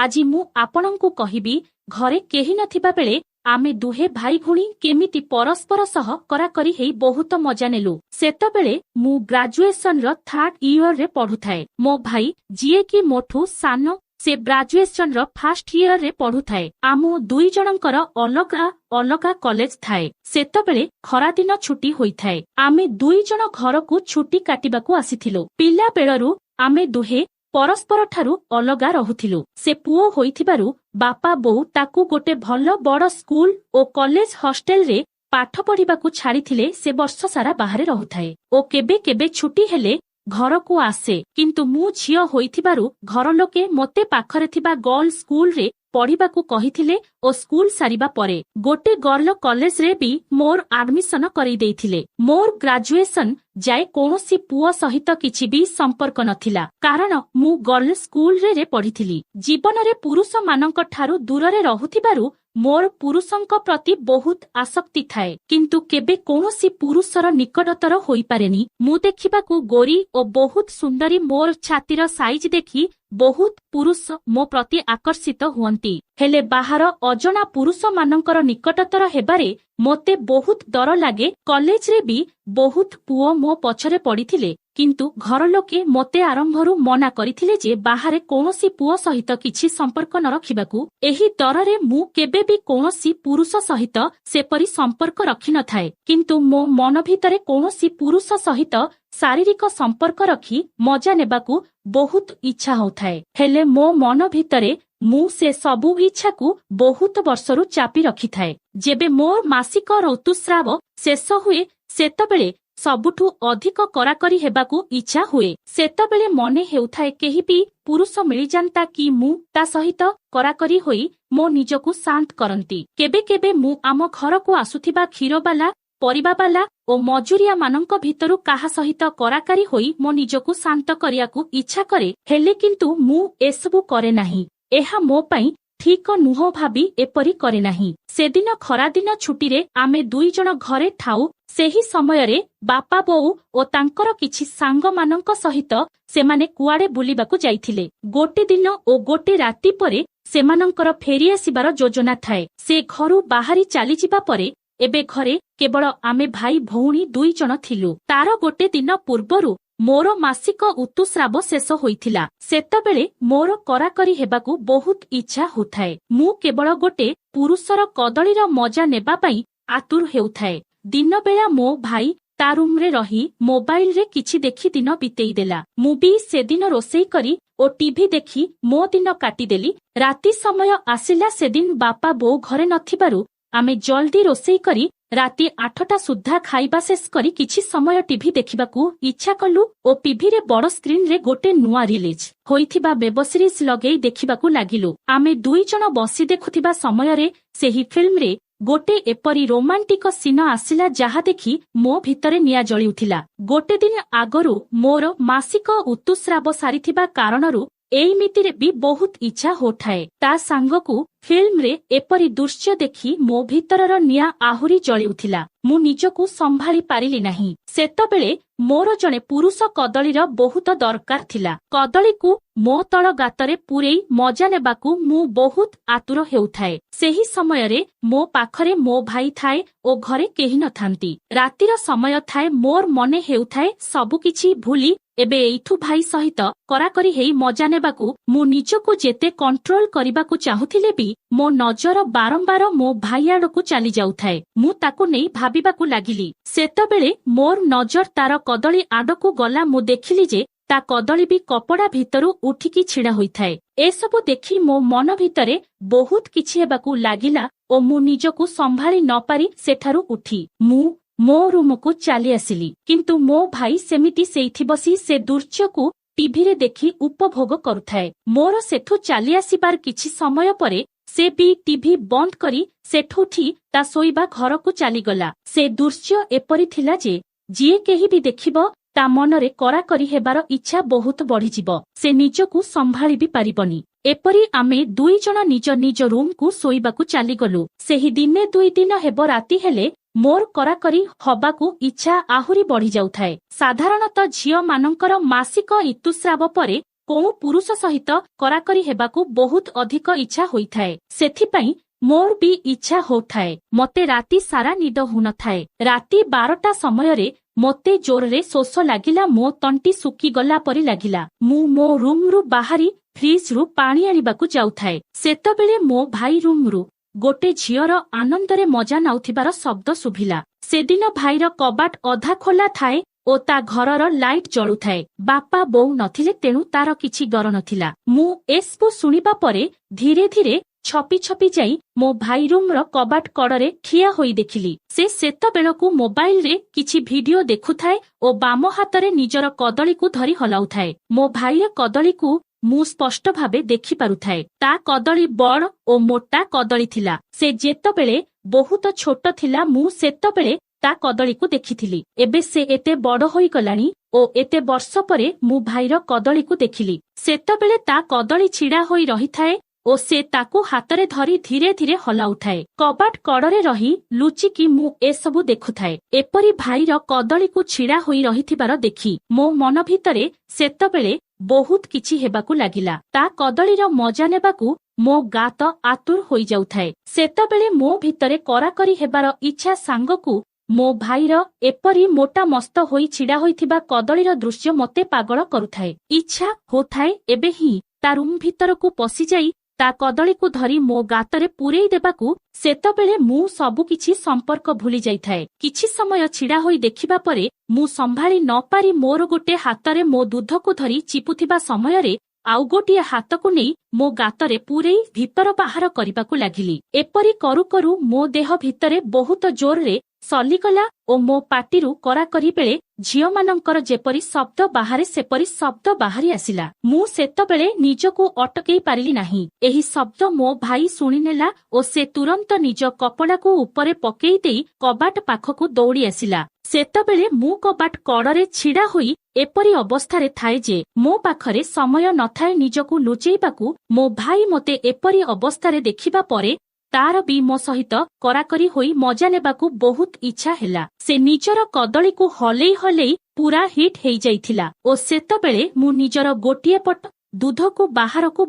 ଆଜି ମୁଁ ଆପଣଙ୍କୁ କହିବି ଘରେ କେହି ନଥିବା ବେଳେ ଆମେ ଦୁହେଁ ଭାଇ ଭଉଣୀ କେମିତି ପରସ୍ପର ସହ କରାକରି ହେଇ ବହୁତ ମଜା ନେଲୁ। ସେତେବେଳେ ମୁଁ ଗ୍ରାଜୁଏସନର 3rd ଇୟରରେ ପଢୁଥାଏ। ମୋ ଭାଇ ଯିଏକି ମୋଠୁ ସାନ ସେ ଗ୍ରାଜୁଏସନର 1st ଇୟରରେ ପଢୁଥାଏ। ଆମ ଦୁଇ ଜଣଙ୍କର ଅଲଗା ଅଲଗା କଲେଜ ଥାଏ। ସେତେବେଳେ ଖରାଦିନ ଛୁଟି ହୋଇଥାଏ। ଆମେ ଦୁଇ ଜଣ ଘରକୁ ଛୁଟି କାଟିବାକୁ ଆସିଥିଲୁ। ପିଲା ବେଳରୁ ଆମେ ଦୁହେଁ ପରସ୍ପରଠାରୁ ଅଲଗା ରହୁଥିଲୁ। ସେ ପୁଅ ହୋଇଥିବାରୁ ବାପା ବୋଉ ତାକୁ ଗୋଟେ ଭଲ ବଡ଼ ସ୍କୁଲ ଓ କଲେଜ ହଷ୍ଟେଲରେ ପାଠ ପଢିବାକୁ ଛାଡ଼ିଥିଲେ। ସେ ବର୍ଷ ସାରା ବାହାରେ ରହୁଥାଏ ଓ କେବେ କେବେ ଛୁଟି ହେଲେ ଘରକୁ ଆସେ। କିନ୍ତୁ ମୁଁ ଝିଅ ହୋଇଥିବାରୁ ଘରଲୋକେ ମୋତେ ପାଖରେ ଥିବା ଗର୍ଲ ସ୍କୁଲରେ ପଢିବାକୁ କହିଥିଲେ ଓ ସ୍କୁଲ ସାରିବା ପରେ ଗୋଟେ ଗର୍ଲ କଲେଜରେ ବି ମୋର ଆଡମିସନ କରେଇ ଦେଇଥିଲେ। ମୋର ଗ୍ରାଜୁଏସନ ଯାଏ କୌଣସି ପୁଅ ସହିତ କିଛି ବି ସମ୍ପର୍କ ନଥିଲା, କାରଣ ମୁଁ ଗର୍ଲ ସ୍କୁଲରେ ପଢିଥିଲି। ଜୀବନରେ ପୁରୁଷମାନଙ୍କ ଠାରୁ ଦୂରରେ ରହୁଥିବାରୁ ମୋର ପୁରୁଷଙ୍କ ପ୍ରତି ବହୁତ ଆସକ୍ତି ଥାଏ, କିନ୍ତୁ କେବେ କୌଣସି ପୁରୁଷର ନିକଟତର ହୋଇପାରେନି। ମୁଁ ଦେଖିବାକୁ ଗୋରୀ ଓ ବହୁତ ସୁନ୍ଦରୀ। ମୋର ଛାତିର ସାଇଜ ଦେଖି ବହୁତ ପୁରୁଷ ମୋ ପ୍ରତି ଆକର୍ଷିତ ହୁଅନ୍ତି, ହେଲେ ବାହାର ଅଜଣା ପୁରୁଷମାନଙ୍କର ନିକଟତର ହେବାରେ ମୋତେ ବହୁତ ଡର ଲାଗେ। କଲେଜରେ ବି ବହୁତ ପୁଅ ମୋ ପଛରେ ପଡ଼ିଥିଲେ, କିନ୍ତୁ ଘରଲୋକେ ମୋତେ ଆରମ୍ଭରୁ ମନା କରିଥିଲେ ଯେ ବାହାରେ କୌଣସି ପୁଅ ସହିତ କିଛି ସମ୍ପର୍କ ନ ରଖିବାକୁ। ଏହି ଡରରେ ମୁଁ କେବେ ବି କୌଣସି ପୁରୁଷ ସହିତ ସେପରି ସମ୍ପର୍କ ରଖିନଥାଏ, କିନ୍ତୁ ମୋ ମନ ଭିତରେ କୌଣସି ପୁରୁଷ ସହିତ ଶାରୀରିକ ସମ୍ପର୍କ ରଖି ମଜା ନେବାକୁ ବହୁତ ଇଚ୍ଛା ହେଉଥାଏ। ହେଲେ ମୋ ମନ ଭିତରେ ମୁଁ ସେ ସବୁ ଇଚ୍ଛାକୁ ବହୁତ ବର୍ଷରୁ ଚାପି ରଖିଥାଏ। ଯେବେ ମୋର ମାସିକ ଋତୁସ୍ରାବ ଶେଷ ହୁଏ ସେତେବେଳେ ସବୁଠୁ ଅଧିକ କରାକରି ହେବାକୁ ଇଚ୍ଛା ହୁଏ। ସେତେବେଳେ ମନେ ହେଉଥାଏ କେହି ବି ପୁରୁଷ ମିଳିଯାନ୍ତା କି ମୁଁ ତା ସହିତ କରାକରି ହୋଇ ମୋ ନିଜକୁ ଶାନ୍ତ କରନ୍ତି। କେବେ କେବେ ମୁଁ ଆମ ଘରକୁ ଆସୁଥିବା କ୍ଷୀରବାଲା, ପରିବାବାଲା ଓ ମଜୁରିଆମାନଙ୍କ ଭିତରୁ କାହା ସହିତ କରାକାରି ହୋଇ ମୋ ନିଜକୁ ଶାନ୍ତ କରିବାକୁ ଇଚ୍ଛା କରେ, ହେଲେ କିନ୍ତୁ ମୁଁ ଏସବୁ କରେ ନାହିଁ। ଏହା ମୋ ପାଇଁ ଠିକ ନୁହଁ ଭାବି ଏପରି କରେ ନାହିଁ। ସେଦିନ ଖରାଦିନ ଛୁଟିରେ ଆମେ ଦୁଇ ଜଣ ଘରେ ଥାଉ। ସେହି ସମୟରେ ବାପା ବୋଉ ଓ ତାଙ୍କର କିଛି ସାଙ୍ଗମାନଙ୍କ ସହିତ ସେମାନେ କୁଆଡେ ବୁଲିବାକୁ ଯାଇଥିଲେ। ଗୋଟେ ଦିନ ଓ ଗୋଟେ ରାତି ପରେ ସେମାନଙ୍କର ଫେରିଆସିବାର ଯୋଜନା ଥାଏ। ସେ ଘରୁ ବାହାରି ଚାଲିଯିବା ପରେ ଏବେ ଘରେ କେବଳ ଆମେ ଭାଇ ଭଉଣୀ ଦୁଇ ଜଣ ଥିଲୁ। ତାର ଗୋଟେ ଦିନ ପୂର୍ବରୁ ମୋର ମାସିକ ଋତୁସ୍ରାବ ଶେଷ ହୋଇଥିଲା। ସେତେବେଳେ ମୋର କରାକରି ହେବାକୁ ବହୁତ ଇଚ୍ଛା ହେଉଥାଏ। ମୁଁ କେବଳ ଗୋଟେ ପୁରୁଷର କଦଳୀର ମଜା ନେବା ପାଇଁ ଆତୁର ହେଉଥାଏ। ଦିନବେଳା ମୋ ଭାଇ ତା ରୁମରେ ରହି ମୋବାଇଲରେ କିଛି ଦେଖି ଦିନ ବିତେଇ ଦେଲା। ମୁଁ ବି ସେଦିନ ରୋଷେଇ କରି ଓ ଟିଭି ଦେଖି ମୋ ଦିନ କାଟିଦେଲି। ରାତି ସମୟ ଆସିଲା। ସେଦିନ ବାପା ବୋଉ ଘରେ ନଥିବାରୁ ଆମେ ଜଲଦି ରୋଷେଇ କରି ରାତି 8ଟା ସୁଦ୍ଧା ଖାଇବା ଶେଷ କରି କିଛି ସମୟ ଟିଭି ଦେଖିବାକୁ ଇଚ୍ଛା କଲୁ ଓ ଟିଭିରେ ବଡ଼ ସ୍କ୍ରିନରେ ଗୋଟେ ନୂଆ ରିଲିଜ ହୋଇଥିବା ୱେବ ସିରିଜ ଲଗେଇ ଦେଖିବାକୁ ଲାଗିଲୁ। ଆମେ ଦୁଇ ଜଣ ବସି ଦେଖୁଥିବା ସମୟରେ ସେହି ଫିଲ୍ମରେ ଗୋଟେ ଏପରି ରୋମାଣ୍ଟିକ ସିନ ଆସିଲା ଯାହା ଦେଖି ମୋ ଭିତରେ ନିଆଁ ଜଳିଉଠିଲା। ଗୋଟେ ଦିନ ଆଗରୁ ମୋର ମାସିକ ଋତୁସ୍ରାବ ସାରିଥିବା କାରଣରୁ ଏଇମିତିରେ ବି ବହୁତ ଇଚ୍ଛା ହେଉଥାଏ। ତା ସାଙ୍ଗକୁ ଫିଲ୍ମରେ ଏପରି ଦୃଶ୍ୟ ଦେଖି ମୋ ଭିତରର ନିଆଁ ଆହୁରି ଜଳିଉଠିଲା। ମୁଁ ନିଜକୁ ସମ୍ଭାଳି ପାରିଲି ନାହିଁ। ସେତେବେଳେ ମୋର ଜଣେ ପୁରୁଷ କଦଳୀର ବହୁତ ଦରକାର ଥିଲା। କଦଳୀକୁ ମୋ ତଳ ଗାତରେ ପୂରେଇ ମଜା ନେବାକୁ ମୁଁ ବହୁତ ଆତୁର ହେଉଥାଏ। ସେହି ସମୟରେ ମୋ ପାଖରେ ମୋ ଭାଇ ଥାଏ ଓ ଘରେ କେହି ନଥାନ୍ତି। ରାତିର ସମୟ ଥାଏ। ମୋର ମନେ ହେଉଥାଏ ସବୁକିଛି ଭୁଲି ଏବେ ଏଇଠୁ ଭାଇ ସହିତ କରାକରି ହେଇ ମଜା ନେବାକୁ। ମୁଁ ନିଜକୁ ଯେତେ କଣ୍ଟ୍ରୋଲ କରିବାକୁ ଚାହୁଁଥିଲେ ବି ମୋ ନଜର ବାରମ୍ବାର ମୋ ଭାଇ ଆଡ଼କୁ ଚାଲି ଯାଉଥାଏ। ମୁଁ ତାକୁ ନେଇ ଭାବିବାକୁ ଲାଗିଲି। ସେତେବେଳେ ମୋର ନଜର ତାର କଦଳୀ ଆଡ଼କୁ ଗଲା। ମୁଁ ଦେଖିଲି ଯେ ତା କଦଳୀ ବି କପଡ଼ା ଭିତରୁ ଉଠିକି ଛିଡ଼ା ହୋଇଥାଏ। ଏସବୁ ଦେଖି ମୋ ମନ ଭିତରେ ବହୁତ କିଛି ହେବାକୁ ଲାଗିଲା ଓ ମୁଁ ନିଜକୁ ସମ୍ଭାଳି ନପାରି ସେଠାରୁ ଉଠି ମୁଁ ମୋ ରୁମକୁ ଚାଲି ଆସିଲି। କିନ୍ତୁ ମୋ ଭାଇ ସେମିତି ସେଇଠି ବସି ସେ ଦୃଶ୍ୟକୁ ଟିଭିରେ ଦେଖି ଉପଭୋଗ କରୁଥାଏ। ମୋର ସେଠୁ ଚାଲି ଆସିବାର କିଛି ସମୟ ପରେ ସେ ବି ଟିଭି ବନ୍ଦ କରି ସେଠୁ ଉଠି ତା ଶୋଇବା ଘରକୁ ଚାଲିଗଲା। ସେ ଦୃଶ୍ୟ ଏପରି ଥିଲା ଯେ ଯିଏ କେହି ବି ଦେଖିବ ତା ମନରେ କରାକରି ହେବାର ଇଚ୍ଛା ବହୁତ ବଢ଼ିଯିବ। ସେ ନିଜକୁ ସମ୍ଭାଳି ବି ପାରିବନି। ଏପରି ଆମେ ଦୁଇ ଜଣ ନିଜ ନିଜ ରୁମକୁ ଶୋଇବାକୁ ଚାଲିଗଲୁ। ସେହି ଦିନେ ଦୁଇ ଦିନ ହେବ ରାତି ହେଲେ ମୋର କରାକରି ହବାକୁ ଇଚ୍ଛା ଆହୁରି ବଢ଼ି ଯାଉଥାଏ। ସାଧାରଣତଃ ଝିଅମାନଙ୍କର ମାସିକ ଋତୁସ୍ରାବ ପରେ କୋଉ ପୁରୁଷ ସହିତ କରାକରି ହେବାକୁ ବହୁତ ଅଧିକ ଇଚ୍ଛା ହୋଇଥାଏ। ସେଥିପାଇଁ ମୋର ବି ଇଚ୍ଛା ହୋଉଥାଏ। ମତେ ରାତି ସାରା ନିଦ ହୋଉନଥାଏ। ରାତି 12ଟା ସମୟରେ ମୋତେ ଜୋରରେ ଶୋଷ ଲାଗିଲା। ମୋ ତଣ୍ଟି ଶୁଖିଗଲା ପରି ଲାଗିଲା। ମୁଁ ମୋ ରୁମରୁ ବାହାରି ଫ୍ରିଜରୁ ପାଣି ଆଣିବାକୁ ଯାଉଥାଏ। ସେତେବେଳେ ମୋ ଭାଇ ରୁମରୁ ଗୋଟେ ଝିଅର ଆନନ୍ଦରେ ମଜା ନେଉଥିବାର ଶବ୍ଦ ଶୁଭିଲା। ସେଦିନ ଭାଇର କବାଟ ଅଧା ଖୋଲା ଥାଏ ଓ ତା ଘରର ଲାଇଟ୍ ଜଳୁଥାଏ। ବାପା ବୋଉ ନଥିଲେ, ତେଣୁ ତାର କିଛି ଡର ନଥିଲା। ମୁଁ ଏସବୁ ଶୁଣିବା ପରେ ଧୀରେ ଧୀରେ ଛପି ଛପି ଯାଇ ମୋ ଭାଇ ରୁମର କବାଟ କଡ଼ରେ ଠିଆ ହୋଇ ଦେଖିଲି। ସେ ସେତେବେଳକୁ ମୋବାଇଲରେ କିଛି ଭିଡିଓ ଦେଖୁଥାଏ ଓ ବାମ ହାତରେ ନିଜର କଦଳୀକୁ ଧରି ହଲାଉଥାଏ। ମୋ ଭାଇର କଦଳୀକୁ ମୁଁ ସ୍ପଷ୍ଟ ଭାବେ ଦେଖିପାରୁଥାଏ। ତା କଦଳୀ ବଡ଼ ଓ ମୋଟା କଦଳୀ ଥିଲା। ସେ ଯେତେବେଳେ ବହୁତ ଛୋଟ ଥିଲା, ମୁଁ ସେତେବେଳେ ତା କଦଳୀକୁ ଦେଖିଥିଲି। ଏବେ ସେ ଏତେ ବଡ଼ ହୋଇଗଲାଣି ଓ ଏତେ ବର୍ଷ ପରେ ମୁଁ ଭାଇର କଦଳୀକୁ ଦେଖିଲି। ସେତେବେଳେ ତା କଦଳୀ ଛିଡ଼ା ହୋଇ ରହିଥାଏ ଓ ସେ ତାକୁ ହାତରେ ଧରି ଧୀରେ ଧୀରେ ହଲାଉଥାଏ। କବାଟ କଡ଼ରେ ରହି ଲୁଚିକି ମୁଁ ଏସବୁ ଦେଖୁଥାଏ। ଏପରି ଭାଇର କଦଳୀକୁ ଛିଡ଼ା ହୋଇ ରହିଥିବାର ଦେଖି ମୋ ମନ ଭିତରେ ସେତେବେଳେ ବହୁତ କିଛି ହେବାକୁ ଲାଗିଲା। ତା କଦଳୀର ମଜା ନେବାକୁ ମୋ ଗାତ ଆତୁର ହୋଇଯାଉଥାଏ। ସେତେବେଳେ ମୋ ଭିତରେ କରାକରି ହେବାର ଇଚ୍ଛା ସାଙ୍ଗକୁ ମୋ ଭାଇର ଏପରି ମୋଟା ମସ୍ତ ହୋଇ ଛିଡ଼ା ହୋଇଥିବା କଦଳୀର ଦୃଶ୍ୟ ମୋତେ ପାଗଳ କରୁଥାଏ। ଇଚ୍ଛା ହୋଉଥାଏ ଏବେ ହିଁ ତା ରୁମ୍ ଭିତରକୁ ପଶିଯାଇ ତା କଦଳୀକୁ ଧରି ମୋ ଗାତରେ ପୂରେଇ ଦେବାକୁ। ସେତେବେଳେ ମୁଁ ସବୁକିଛି ସମ୍ପର୍କ ଭୁଲି ଯାଇଥାଏ। କିଛି ସମୟ ଛିଡ଼ା ହୋଇ ଦେଖିବା ପରେ ମୁଁ ସମ୍ଭାଳି ନପାରି ମୋର ଗୋଟେ ହାତରେ ମୋ ଦୁଧକୁ ଧରି ଚିପୁଥିବା ସମୟରେ ଆଉ ଗୋଟିଏ ହାତକୁ ନେଇ ମୋ ଗାତରେ ପୂରେଇ ଭିତର ବାହାର କରିବାକୁ ଲାଗିଲି। ଏପରି କରୁ କରୁ ମୋ ଦେହ ଭିତରେ ବହୁତ ଜୋରରେ ସଲିଗଲା ଓ ମୋ ପାଟିରୁ କରାକରି ବେଳେ ଝିଅମାନଙ୍କର ଯେପରି ଶବ୍ଦ ବାହାରେ ସେପରି ଶବ୍ଦ ବାହାରି ଆସିଲା। ମୁଁ ସେତେବେଳେ ନିଜକୁ ଅଟକେଇ ପାରିଲି ନାହିଁ। ଏହି ଶବ୍ଦ ମୋ ଭାଇ ଶୁଣିନେଲା ଓ ସେ ତୁରନ୍ତ ନିଜ କପଡ଼ାକୁ ଉପରେ ପକେଇ ଦେଇ କବାଟ ପାଖକୁ ଦୌଡ଼ି ଆସିଲା। ସେତେବେଳେ ମୁଁ କବାଟ କଡ଼ରେ ଛିଡ଼ା ହୋଇ ଏପରି ଅବସ୍ଥାରେ ଥାଏ ଯେ ମୋ ପାଖରେ ସମୟ ନଥାଏ ନିଜକୁ ଲୁଚେଇବାକୁ। ମୋ ଭାଇ ମୋତେ ଏପରି ଅବସ୍ଥାରେ ଦେଖିବା ପରେ ତାର ବି ମୋ ସହିତ କରାକରି ହୋଇ ମଜା ନେବାକୁ ବହୁତ ଇଚ୍ଛା ହେଲା। ସେ ନିଜର କଦଳୀକୁ ହଲେଇ ହଲେଇ ପୁରା ହିଟ୍ ହେଇଯାଇଥିଲା ଓ ସେତେବେଳେ ମୁଁ ନିଜର ଗୋଟିଏ ପଟ ଦୁଧକୁ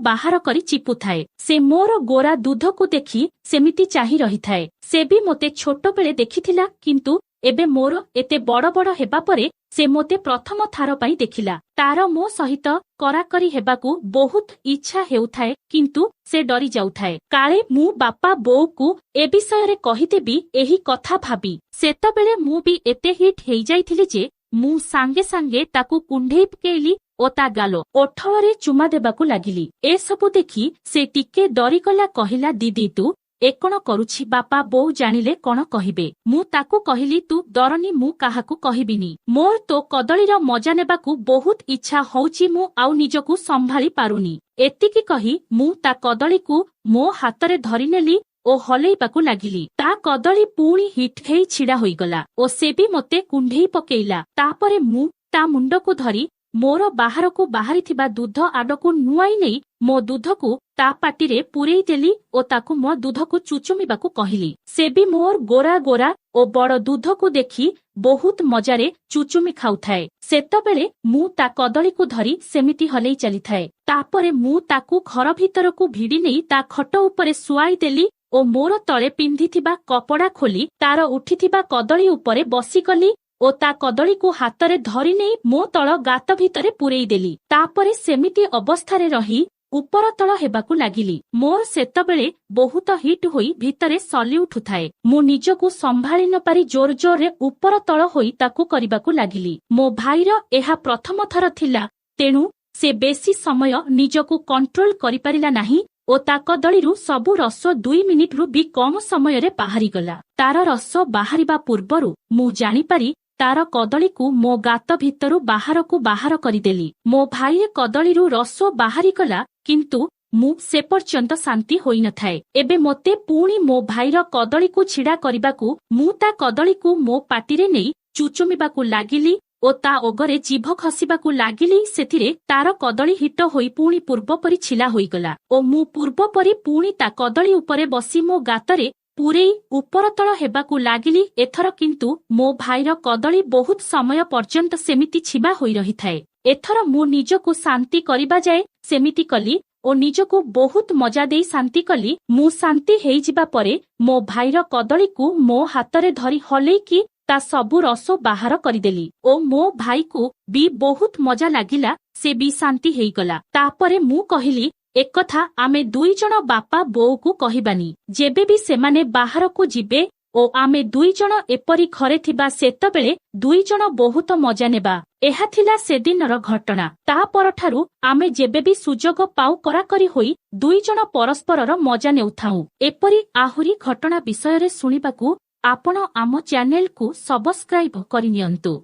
ବାହାର କରି ଚିପୁଥାଏ। ସେ ମୋର ଗୋରା ଦୁଧକୁ ଦେଖି ସେମିତି ଚାହିଁ ରହିଥାଏ। ସେ ବି ମୋତେ ଛୋଟବେଳେ ଦେଖିଥିଲା, କିନ୍ତୁ ଏବେ ମୋର ଏତେ ବଡ଼ ବଡ଼ ହେବା ପରେ ସେ ମୋତେ ପ୍ରଥମ ଥର ପାଇଁ ଦେଖିଲା। ତାର ମୋ ସହିତ କରାକରି ହେବାକୁ ବହୁତ ଇଚ୍ଛା ହେଉଥାଏ, କିନ୍ତୁ ସେ ଡରି ଯାଉଥାଏ। କାଳେ ମୁଁ ବାପା ବୋଉକୁ ଏ ବିଷୟରେ କହିଦେବି ଏହି କଥା ଭାବି। ସେତେବେଳେ ମୁଁ ବି ଏତେ ହିଟ୍ ହେଇଯାଇଥିଲି ଯେ ମୁଁ ସାଙ୍ଗେ ସାଙ୍ଗେ ତାକୁ କୁଣ୍ଢେଇ ପକେଇଲି ଓ ତା ଗାଲ ଓଠରେ ଚୁମା ଦେବାକୁ ଲାଗିଲି। ଏସବୁ ଦେଖି ସେ ଟିକେ ଡରିଗଲା। କହିଲା, ଦିଦି ତୁ ଏ କଣ କରୁଛି? ବାପା ବୋଉ ଜାଣିଲେ କଣ କହିବେ? ମୁଁ ତାକୁ କହିଲି, ତୁ ଡରନି, ମୁଁ କାହାକୁ କହିବିନି। ମୋର ତୋ କଦଳୀର ମଜା ନେବାକୁ ବହୁତ ଇଚ୍ଛା ହଉଛି, ମୁଁ ଆଉ ନିଜକୁ ସମ୍ଭାଳି ପାରୁନି। ଏତିକି କହି ମୁଁ ତା କଦଳୀକୁ ମୋ ହାତରେ ଧରିନେଲି ଓ ହଲେଇବାକୁ ଲାଗିଲି। ତା କଦଳୀ ପୁଣି ହିଟ୍ ହେଇ ଛିଡ଼ା ହୋଇଗଲା ଓ ସେ ବି ମୋତେ କୁଣ୍ଢେଇ ପକେଇଲା। ତାପରେ ମୁଁ ତା ମୁଣ୍ଡକୁ ଧରି ମୋର ବାହାରକୁ ବାହାରିଥିବା ଦୁଧ ଆଡ଼କୁ ନୁଆଇ ନେଇ ମୋ ଦୁଧକୁ ତା ପାଟିରେ ପୂରେଇ ଦେଲି ଓ ତାକୁ ମୋ ଦୁଧକୁ ଚୁଚୁମିବାକୁ କହିଲି। ସେ ବି ମୋର ଗୋରା ଗୋରା ଓ ବଡ଼ ଦୁଧକୁ ଦେଖି ବହୁତ ମଜାରେ ଚୁଚୁମି ଖାଉଥାଏ। ସେତେବେଳେ ମୁଁ ତା କଦଳୀକୁ ଧରି ସେମିତି ହଲେଇ ଚାଲିଥାଏ। ତାପରେ ମୁଁ ତାକୁ ଘର ଭିତରକୁ ଭିଡ଼ି ନେଇ ତା ଖଟ ଉପରେ ଶୁଆଇ ଦେଲି ଓ ମୋର ତଳେ ପିନ୍ଧିଥିବା କପଡ଼ା ଖୋଲି ତାର ଉଠିଥିବା କଦଳୀ ଉପରେ ବସିଗଲି ଓ ତା କଦଳୀକୁ ହାତରେ ଧରି ନେଇ ମୋ ତଳ ଗାତ ଭିତରେ ପୂରେଇ ଦେଲି। ତାପରେ ସେମିତି ଅବସ୍ଥାରେ ରହି ଉପର ତଳ ହେବାକୁ ଲାଗିଲି। ମୋର ସେତେବେଳେ ବହୁତ ହିଟ୍ ହୋଇ ଭିତରେ ସଲି ଉଠୁଥାଏ। ମୁଁ ନିଜକୁ ସମ୍ଭାଳି ନପାରି ଜୋର ଜୋରରେ ଉପର ତଳ ହୋଇ ତାକୁ କରିବାକୁ ଲାଗିଲି। ମୋ ଭାଇର ଏହା ପ୍ରଥମ ଥର ଥିଲା, ତେଣୁ ସେ ବେଶୀ ସମୟ ନିଜକୁ କଣ୍ଟ୍ରୋଲ କରିପାରିଲା ନାହିଁ ଓ ତା କଦଳୀରୁ ସବୁ ରସ 2 ମିନିଟରୁ ବି କମ ସମୟରେ ବାହାରିଗଲା। ତାର ରସ ବାହାରିବା ପୂର୍ବରୁ ମୁଁ ଜାଣିପାରି ତାର କଦଳୀକୁ ମୋ ଗାତ ଭିତରୁ ବାହାର କରିଦେଲି। ମୋ ଭାଇର କଦଳୀରୁ ରସ ବାହାରିଗଲା, କିନ୍ତୁ ମୁଁ ସେ ପର୍ଯ୍ୟନ୍ତ ଶାନ୍ତି ହୋଇନଥାଏ। ଏବେ ମୋତେ ପୁଣି ମୋ ଭାଇର କଦଳୀକୁ ଛିଡ଼ା କରିବାକୁ ମୁଁ ତା କଦଳୀକୁ ମୋ ପାଟିରେ ନେଇ ଚୁଚୁମିବାକୁ ଲାଗିଲି ଓ ତା ଓଗରେ ଜିଭ ଖସିବାକୁ ଲାଗିଲି। ସେଥିରେ ତାର କଦଳୀ ହିଟ ହୋଇ ପୁଣି ପୂର୍ବପରି ଛିଲା ହୋଇଗଲା ଓ ମୁଁ ପୂର୍ବପରି ପୁଣି ତା କଦଳୀ ଉପରେ ବସି ମୋ ଗାତରେ ପୂରେଇ ଉପର ତଳ ହେବାକୁ ଲାଗିଲି। ଏଥର କିନ୍ତୁ ମୋ ଭାଇର କଦଳୀ ବହୁତ ସମୟ ପର୍ଯ୍ୟନ୍ତ ସେମିତି ଛିବା ହୋଇ ରହିଥାଏ। एथर मु निजकु शांति करिबा जाए सेमिति कली ओ निजकु बहुत मजा देई शांति कली। मु शांति हेई जिबा परे मो भाईर कदली को मो हातरे धरी हलेइकी ता सबु रसो बाहर करिदेली ओ मो भाई को भी बहुत मजा लागिला, से भी शांति हेई गला। तापरे मु कहिली एकथा आमे दुई जण बापा बोऊ को कहिबानी, जेबे भी सेमाने बाहर को जिबे ओ आमे दुई जण एपरी घरे थिबा सेतबेले दुई जण बहुत मजा नेबा। एहा थिला सेदिनर घटना। ता परठारु आमे जेबे भी सुजोग पाउ कराकरी होई दुई जण परस्परर मजा नेउथाउ। एपरी आहुरी घटना विषय रे सुनिबाकू आपण आम चैनल को सब्सक्राइब करिनियंतु।